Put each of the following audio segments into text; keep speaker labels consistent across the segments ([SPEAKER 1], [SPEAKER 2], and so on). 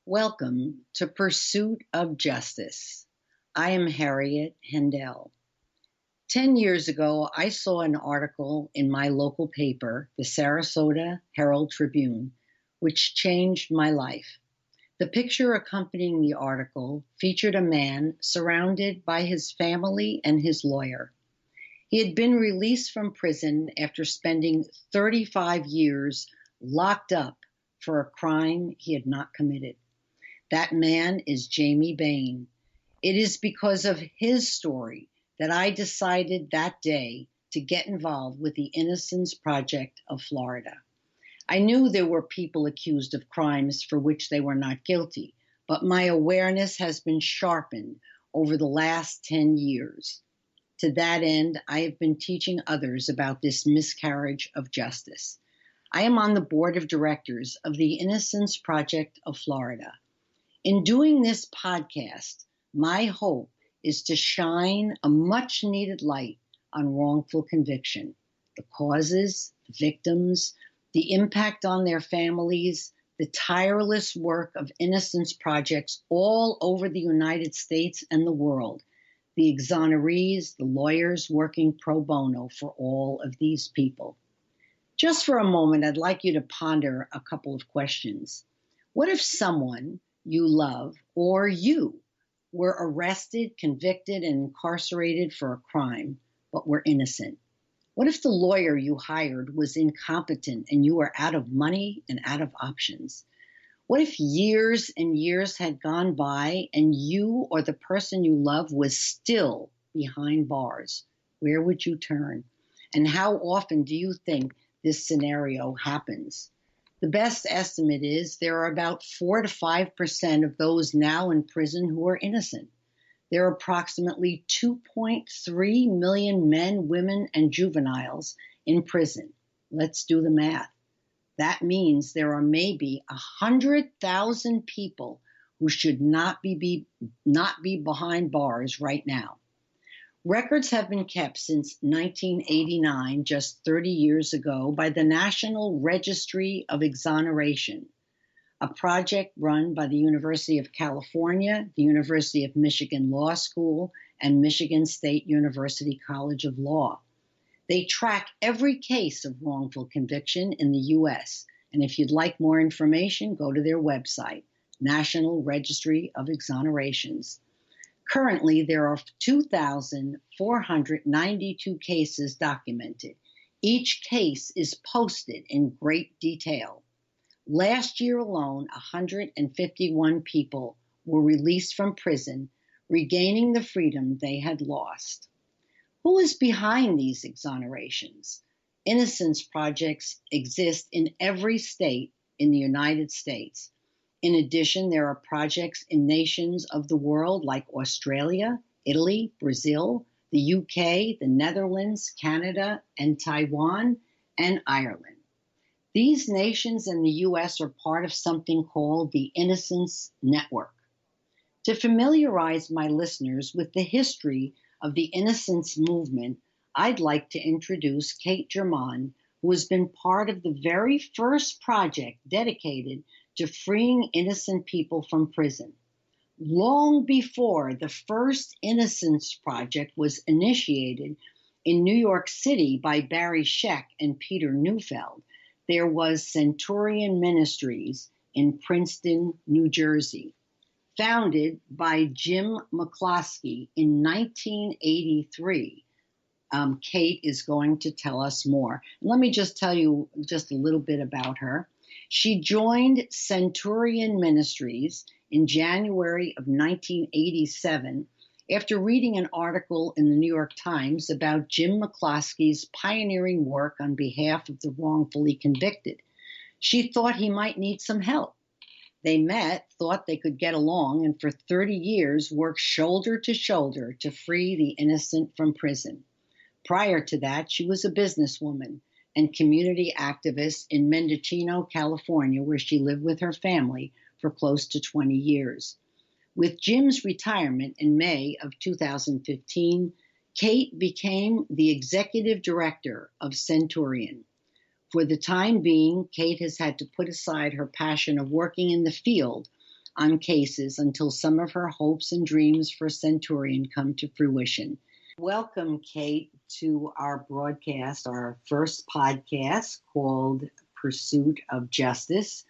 [SPEAKER 1] Welcome to Pursuit of Justice. I am Harriet Hendel. 10 years ago, I saw an article in my local paper, the Sarasota Herald Tribune, which changed my life. The picture accompanying the article featured a man surrounded by his family and his lawyer. He had been released from prison after spending 35 years locked up for a crime he had not committed. That man is Jamie Bain. It is because of his story that I decided that day to get involved with the Innocence Project of Florida. I knew there were people accused of crimes for which they were not guilty, but my awareness has been sharpened over the last 10 years. To that end, I have been teaching others about this miscarriage of justice. I am on the board of directors of the Innocence Project of Florida. In doing this podcast, my hope is to shine a much-needed light on wrongful conviction, the causes, the victims, the impact on their families, the tireless work of innocence projects all over the United States and the world, the exonerees, the lawyers working pro bono for all of these people. Just for a moment, I'd like you to ponder a couple of questions. What if someone you love or you were arrested, convicted, and incarcerated for a crime, but were innocent? What if the lawyer you hired was incompetent and you were out of money and out of options? What if years and years had gone by and you or the person you love was still behind bars? Where would you turn? And how often do you think this scenario happens? The best estimate is there are about 4 to 5% of those now in prison who are innocent. There are approximately 2.3 million men, women, and juveniles in prison. Let's do the math. That means there are maybe 100,000 people who should not be behind bars right now. Records have been kept since 1989, just 30 years ago, by the National Registry of Exoneration, a project run by the University of California, the University of Michigan Law School, and Michigan State University College of Law. They track every case of wrongful conviction in the U.S., and if you'd like more information, go to their website, National Registry of Exonerations. Currently, there are 2,492 cases documented. Each case is posted in great detail. Last year alone, 151 people were released from prison, regaining the freedom they had lost. Who is behind these exonerations? Innocence projects exist in every state in the United States. In addition, there are projects in nations of the world like Australia, Italy, Brazil, the UK, the Netherlands, Canada, and Taiwan, and Ireland. These nations and the US are part of something called the Innocence Network. To familiarize my listeners with the history of the innocence movement, I'd like to introduce Kate Germain, who has been part of the very first project dedicated to freeing innocent people from prison. Long before the first Innocence Project was initiated in New York City by Barry Scheck and Peter Neufeld, there was Centurion Ministries in Princeton, New Jersey, founded by Jim McCloskey in 1983. Kate is going to tell us more. Let me just tell you just a little bit about her. She joined Centurion Ministries in January of 1987 after reading an article in the New York Times about Jim McCloskey's pioneering work on behalf of the wrongfully convicted. She thought he might need some help. They met, thought they could get along, and for 30 years worked shoulder to shoulder to free the innocent from prison. Prior to that, she was a businesswoman and community activist in Mendocino, California, where she lived with her family for close to 20 years. With Jim's retirement in May of 2015, Kate became the executive director of Centurion. For the time being, Kate has had to put aside her passion of working in the field on cases until some of her hopes and dreams for Centurion come to fruition. Welcome, Kate, to our broadcast, our first podcast called Pursuit of Justice.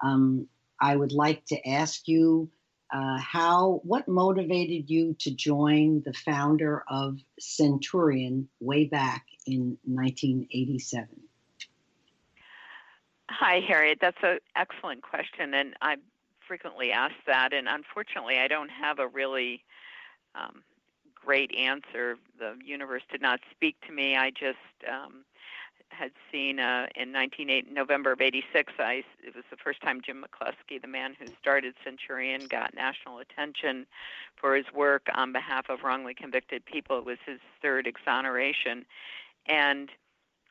[SPEAKER 1] I would like to ask you what motivated you to join the founder of Centurion way back in 1987?
[SPEAKER 2] Hi, Harriet. That's an excellent question, and I frequently asked that, and unfortunately, I don't have a really great answer. The universe did not speak to me. I just had seen in November of '86. It was the first time Jim McCloskey, the man who started Centurion, got national attention for his work on behalf of wrongly convicted people. It was his third exoneration, and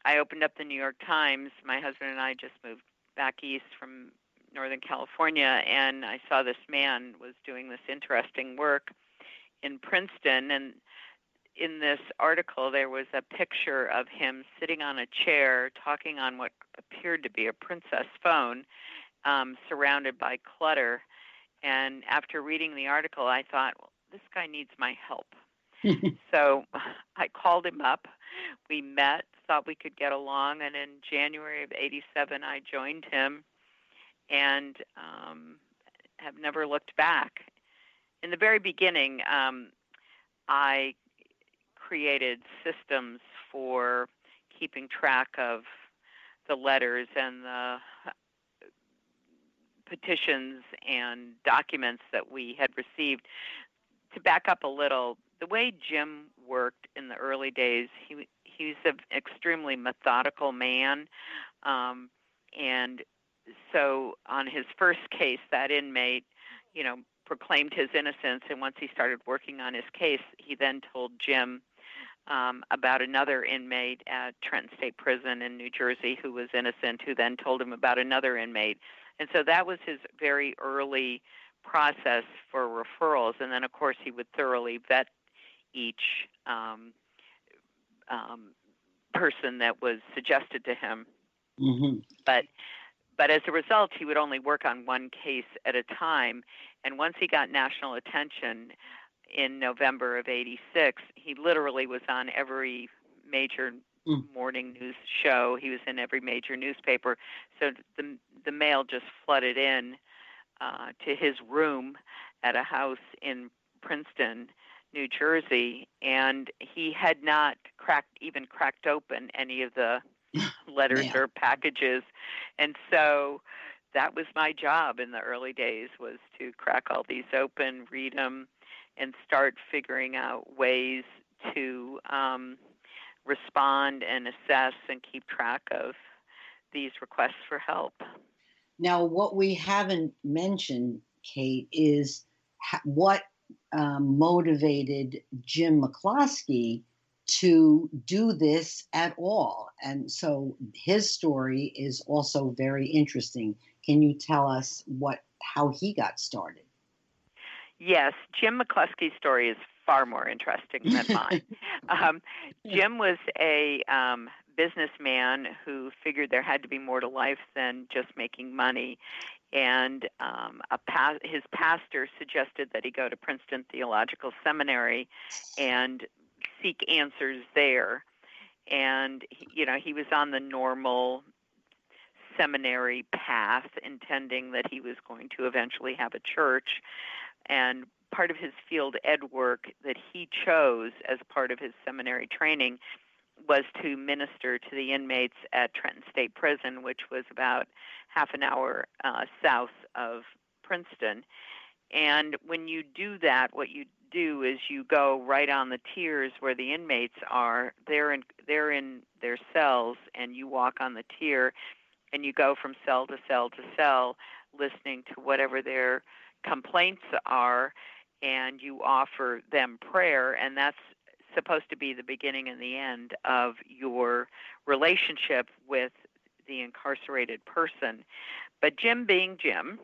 [SPEAKER 2] I opened up the New York Times. My husband and I just moved back east from Northern California, and I saw this man was doing this interesting work in Princeton. And in this article, there was a picture of him sitting on a chair talking on what appeared to be a princess phone, surrounded by clutter. And after reading the article, I thought, well, this guy needs my help. So I called him up. We met, thought we could get along, and in January of '87, I joined him and have never looked back. In the very beginning, I created systems for keeping track of the letters and the petitions and documents that we had received. To back up a little, the way Jim worked in the early days, he's an extremely methodical man, and so on his first case, that inmate, proclaimed his innocence, and once he started working on his case, he then told Jim about another inmate at Trenton State Prison in New Jersey who was innocent, who then told him about another inmate. And so that was his very early process for referrals, and then, of course, he would thoroughly vet each person that was suggested to him.
[SPEAKER 1] Mm-hmm.
[SPEAKER 2] But as a result, he would only work on one case at a time. And once he got national attention in November of '86, he literally was on every major morning news show. He was in every major newspaper. So the mail just flooded in to his room at a house in Princeton, New Jersey, and he had not cracked open any of the letters or packages. And so that was my job in the early days, was to crack all these open, read them, and start figuring out ways to respond and assess and keep track of these requests for help.
[SPEAKER 1] Now, what we haven't mentioned, Kate, is what motivated Jim McCloskey to do this at all. And so his story is also very interesting. Can you tell us how he got started?
[SPEAKER 2] Yes, Jim McCloskey's story is far more interesting than mine. Jim was a businessman who figured there had to be more to life than just making money. And his pastor suggested that he go to Princeton Theological Seminary and seek answers there. And, he was on the normal seminary path, intending that he was going to eventually have a church. And part of his field ed work that he chose as part of his seminary training was to minister to the inmates at Trenton State Prison, which was about half an hour south of Princeton. And when you do that, what you do is you go right on the tiers where the inmates are. They're in their cells, and you walk on the tier, and you go from cell to cell to cell, listening to whatever their complaints are, and you offer them prayer, and that's supposed to be the beginning and the end of your relationship with the incarcerated person. But Jim, being Jim,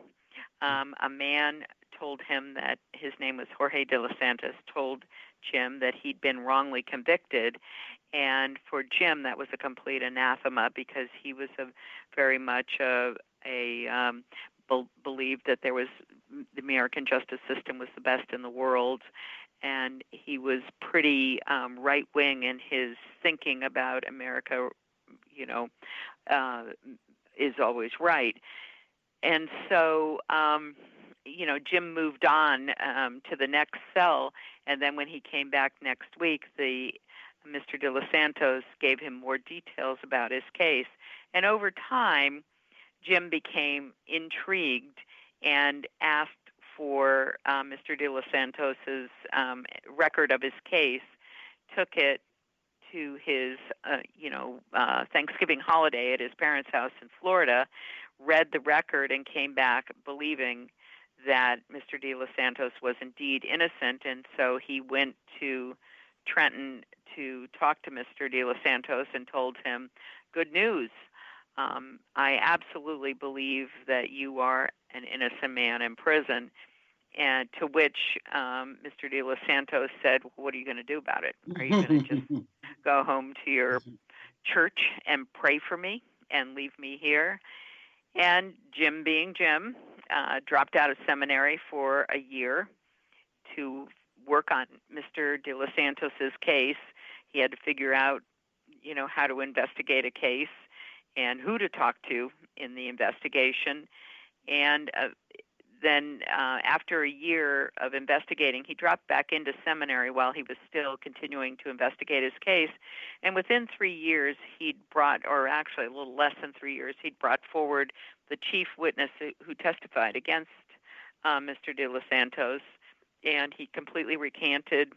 [SPEAKER 2] a man told him that his name was Jorge de los Santos, told Jim that he'd been wrongly convicted. And for Jim, that was a complete anathema, because he was very much believed that there was the American justice system was the best in the world, and he was pretty right-wing in his thinking about America, is always right. And so, Jim moved on to the next cell, and then when he came back next week, Mr. De Los Santos gave him more details about his case. And over time, Jim became intrigued and asked for Mr. De Los Santos's record of his case, took it to his, Thanksgiving holiday at his parents' house in Florida, read the record, and came back believing that Mr. De Los Santos was indeed innocent. And so he went to Trenton to talk to Mr. De Los Santos and told him, good news. I absolutely believe that you are an innocent man in prison. And to which Mr. De Los Santos said, well, what are you going to do about it? Are you going to just go home to your church and pray for me and leave me here? And Jim, being Jim, dropped out of seminary for a year to work on Mr. De Los Santos's case. He had to figure out, how to investigate a case and who to talk to in the investigation. And then after a year of investigating, he dropped back into seminary while he was still continuing to investigate his case. And within 3 years, or actually a little less than 3 years, he'd brought forward the chief witness who testified against Mr. De Los Santos, and he completely recanted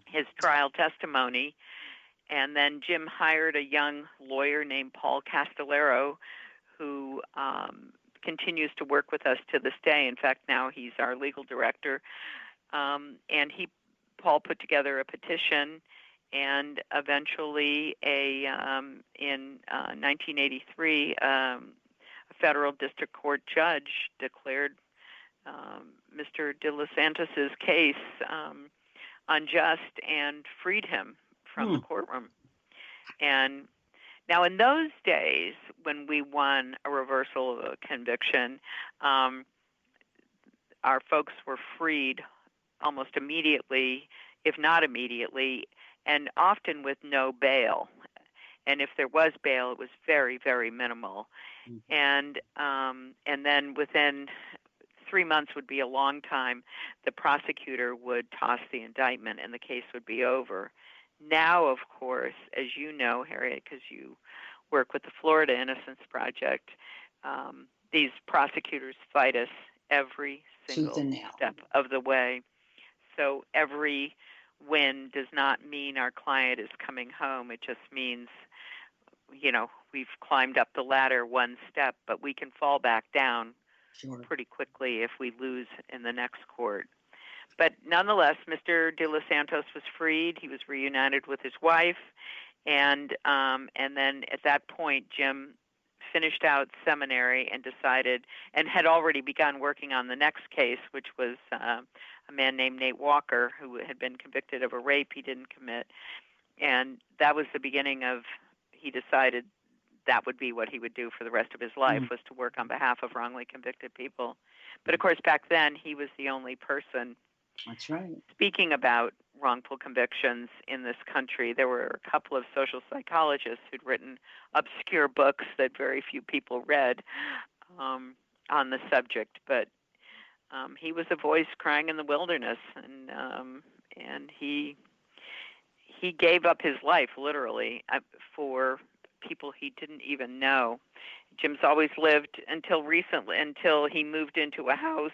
[SPEAKER 2] his trial testimony. And then Jim hired a young lawyer named Paul Castellero, who continues to work with us to this day. In fact, now he's our legal director. And Paul put together a petition, and eventually in 1983, a federal district court judge declared Mr. De Los Santos's case unjust and freed him from the courtroom. And now, in those days, when we won a reversal of a conviction, our folks were freed almost immediately, if not immediately, and often with no bail. And if there was bail, it was very, very minimal. And then within 3 months would be a long time, the prosecutor would toss the indictment and the case would be over. Now, of course, as you know, Harriet, because you work with the Florida Innocence Project, these prosecutors fight us every single step of the way. So every win does not mean our client is coming home. It just means, we've climbed up the ladder one step, but we can fall back down pretty quickly if we lose in the next court. But nonetheless, Mr. De Los Santos was freed. He was reunited with his wife, and then at that point, Jim finished out seminary and decided, and had already begun working on the next case, which was a man named Nate Walker, who had been convicted of a rape he didn't commit, and that was the beginning of. He decided that would be what he would do for the rest of his life, was to work on behalf of wrongly convicted people. But of course, back then, he was the only person.
[SPEAKER 1] That's right.
[SPEAKER 2] Speaking about wrongful convictions in this country, there were a couple of social psychologists who'd written obscure books that very few people read on the subject. But he was a voice crying in the wilderness, and he gave up his life literally for people he didn't even know. Jim's always lived until he moved into a house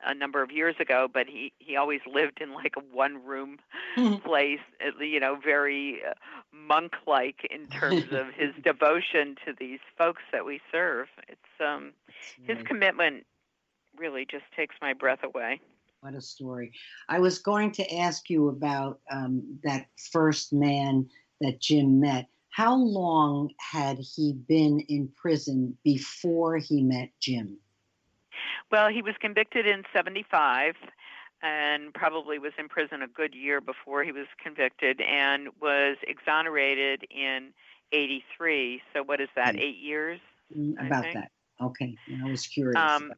[SPEAKER 2] a number of years ago, but he always lived in like a one-room place, very monk-like in terms of his devotion to these folks that we serve. It's his commitment really just takes my breath away.
[SPEAKER 1] What a story. I was going to ask you about that first man that Jim met. How long had he been in prison before he met Jim?
[SPEAKER 2] Well, he was convicted in 1975 and probably was in prison a good year before he was convicted, and was exonerated in 1983. So what is that, 8 years?
[SPEAKER 1] About that. Okay. I was curious about